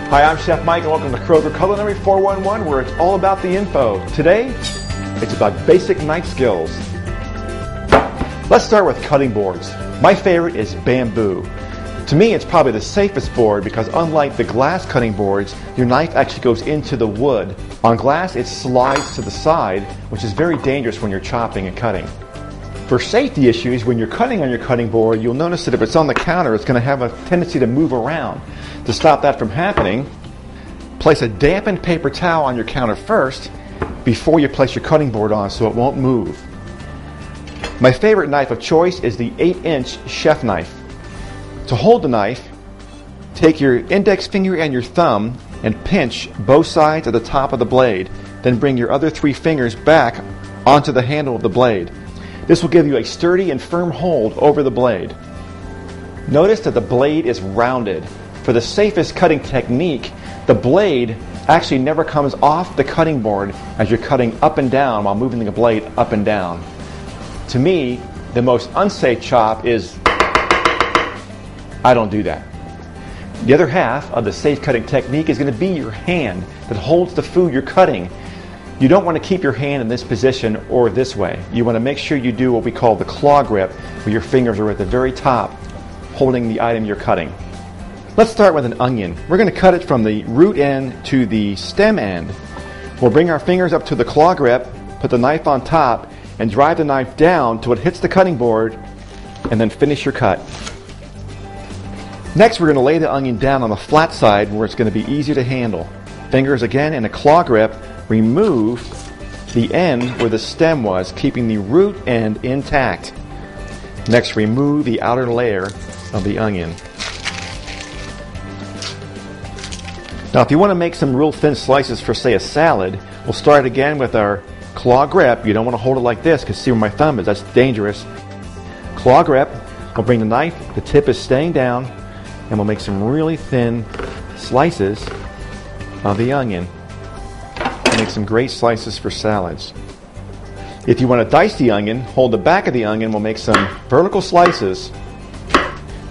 Hi, I'm Chef Mike and welcome to Kroger Culinary 411, where it's all about the info. Today, it's about basic knife skills. Let's start with cutting boards. My favorite is bamboo. To me, it's probably the safest board because unlike the glass cutting boards, your knife actually goes into the wood. On glass, it slides to the side, which is very dangerous when you're chopping and cutting. For safety issues, when you're cutting on your cutting board, you'll notice that if it's on the counter, it's going to have a tendency to move around. To stop that from happening, place a dampened paper towel on your counter first before you place your cutting board on so it won't move. My favorite knife of choice is the 8-inch chef knife. To hold the knife, take your index finger and your thumb and pinch both sides of the top of the blade. Then bring your other 3 fingers back onto the handle of the blade. This will give you a sturdy and firm hold over the blade. Notice that the blade is rounded. For the safest cutting technique, the blade actually never comes off the cutting board as you're cutting up and down while moving the blade up and down. To me, the most unsafe chop is I don't do that. The other half of the safe cutting technique is going to be your hand that holds the food you're cutting. You don't want to keep your hand in this position or this way. You want to make sure you do what we call the claw grip, where your fingers are at the very top holding the item you're cutting. Let's start with an onion. We're going to cut it from the root end to the stem end. We'll bring our fingers up to the claw grip, put the knife on top, and drive the knife down till it hits the cutting board, and then finish your cut. Next, we're going to lay the onion down on the flat side where it's going to be easier to handle. Fingers again in a claw grip, remove the end where the stem was, keeping the root end intact. Next, remove the outer layer of the onion. Now, if you want to make some real thin slices for, say, a salad, we'll start again with our claw grip. You don't want to hold it like this because see where my thumb is, that's dangerous. Claw grip, we'll bring the knife, the tip is staying down, and we'll make some really thin slices of the onion. Make some great slices for salads. If you want to dice the onion, hold the back of the onion, we'll make some vertical slices,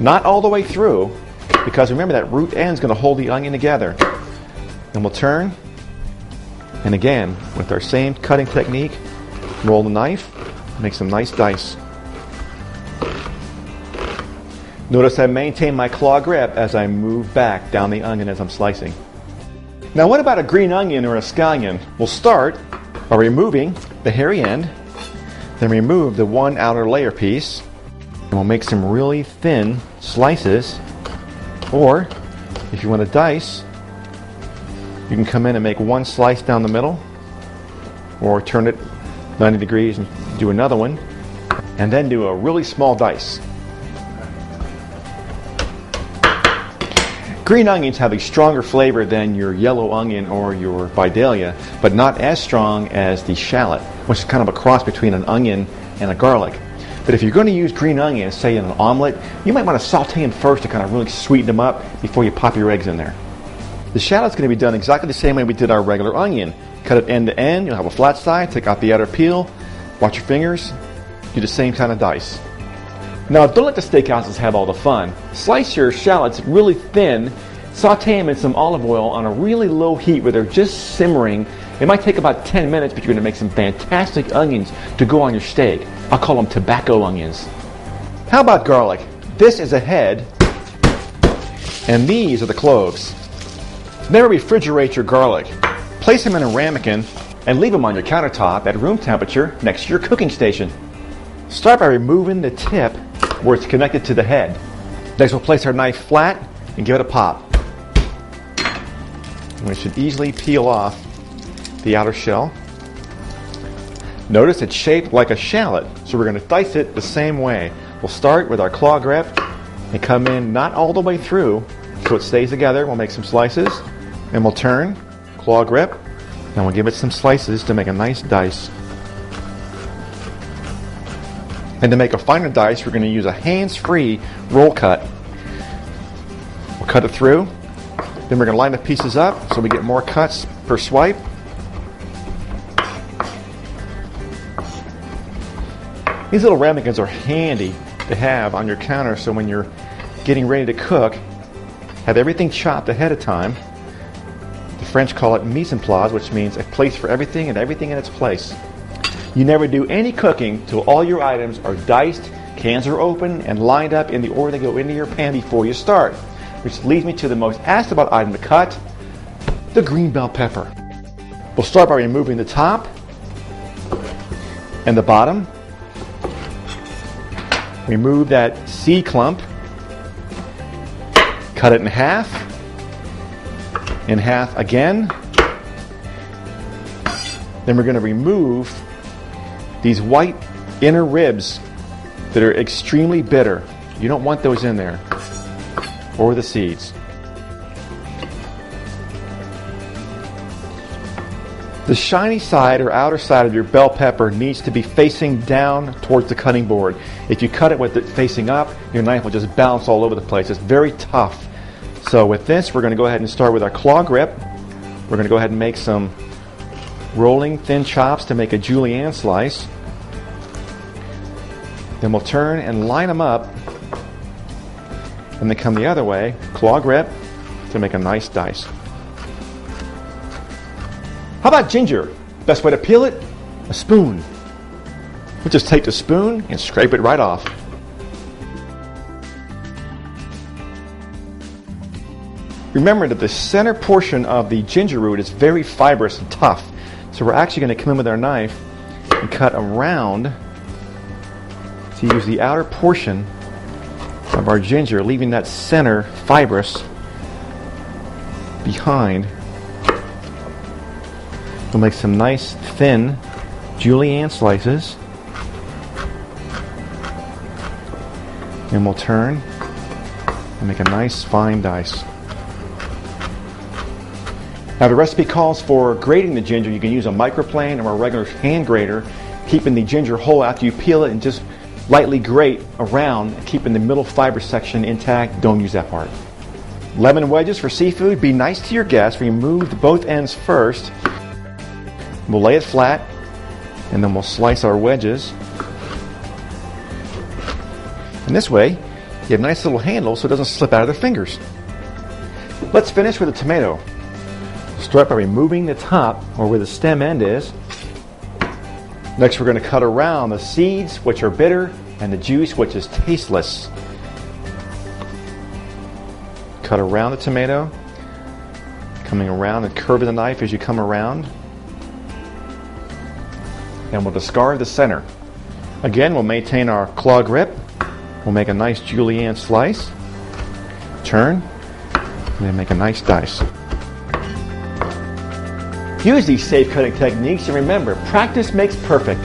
not all the way through, because remember that root end is going to hold the onion together. And we'll turn, and again, with our same cutting technique, roll the knife, make some nice dice. Notice I maintain my claw grip as I move back down the onion as I'm slicing. Now what about a green onion or a scallion? We'll start by removing the hairy end, then remove the one outer layer piece, and we'll make some really thin slices. Or, if you want to dice, you can come in and make one slice down the middle, or turn it 90 degrees and do another one, and then do a really small dice. Green onions have a stronger flavor than your yellow onion or your Vidalia, but not as strong as the shallot, which is kind of a cross between an onion and a garlic. But if you're going to use green onions, say in an omelet, you might want to saute them first to kind of really sweeten them up before you pop your eggs in there. The shallot's going to be done exactly the same way we did our regular onion. Cut it end to end, you'll have a flat side, take out the outer peel, watch your fingers, do the same kind of dice. Now, don't let the steakhouses have all the fun. Slice your shallots really thin, saute them in some olive oil on a really low heat where they're just simmering. It might take about 10 minutes, but you're going to make some fantastic onions to go on your steak. I'll call them tobacco onions. How about garlic? This is a head, and these are the cloves. Never refrigerate your garlic. Place them in a ramekin and leave them on your countertop at room temperature next to your cooking station. Start by removing the tip where it's connected to the head. Next, we'll place our knife flat and give it a pop. And we should easily peel off the outer shell. Notice it's shaped like a shallot, so we're going to dice it the same way. We'll start with our claw grip and come in not all the way through so it stays together. We'll make some slices, and we'll turn, claw grip, and we'll give it some slices to make a nice dice. And to make a finer dice, we're going to use a hands-free roll cut. We'll cut it through. Then we're going to line the pieces up so we get more cuts per swipe. These little ramekins are handy to have on your counter, so when you're getting ready to cook, have everything chopped ahead of time. The French call it mise en place, which means a place for everything and everything in its place. You never do any cooking till all your items are diced, cans are open, and lined up in the order they go into your pan before you start. Which leads me to the most asked about item to cut, the green bell pepper. We'll start by removing the top and the bottom. Remove that seed clump. Cut it in half again. Then we're going to remove these white inner ribs that are extremely bitter. You don't want those in there, or the seeds. The shiny side or outer side of your bell pepper needs to be facing down towards the cutting board. If you cut it with it facing up, your knife will just bounce all over the place. It's very tough. So with this, we're going to go ahead and start with our claw grip. We're going to go ahead and make some rolling thin chops to make a julienne slice. Then we'll turn and line them up, and then come the other way, claw grip, to make a nice dice. How about ginger? Best way to peel it? A spoon. We'll just take the spoon and scrape it right off. Remember that the center portion of the ginger root is very fibrous and tough. So we're actually going to come in with our knife and cut around to use the outer portion of our ginger, leaving that center fibrous behind. We'll make some nice thin julienne slices, and we'll turn and make a nice fine dice. Now the recipe calls for grating the ginger. You can use a microplane or a regular hand grater, keeping the ginger whole after you peel it, and just lightly grate around, keeping the middle fiber section intact. Don't use that part. Lemon wedges for seafood. Be nice to your guests. Remove both ends first. We'll lay it flat, and then we'll slice our wedges. And this way, you have a nice little handle so it doesn't slip out of their fingers. Let's finish with a tomato. Start by removing the top, or where the stem end is. Next, we're going to cut around the seeds, which are bitter, and the juice, which is tasteless. Cut around the tomato, coming around and curving the knife as you come around. And we'll discard the center. Again, we'll maintain our claw grip. We'll make a nice julienne slice. Turn, and then make a nice dice. Use these safe cutting techniques, and remember, practice makes perfect.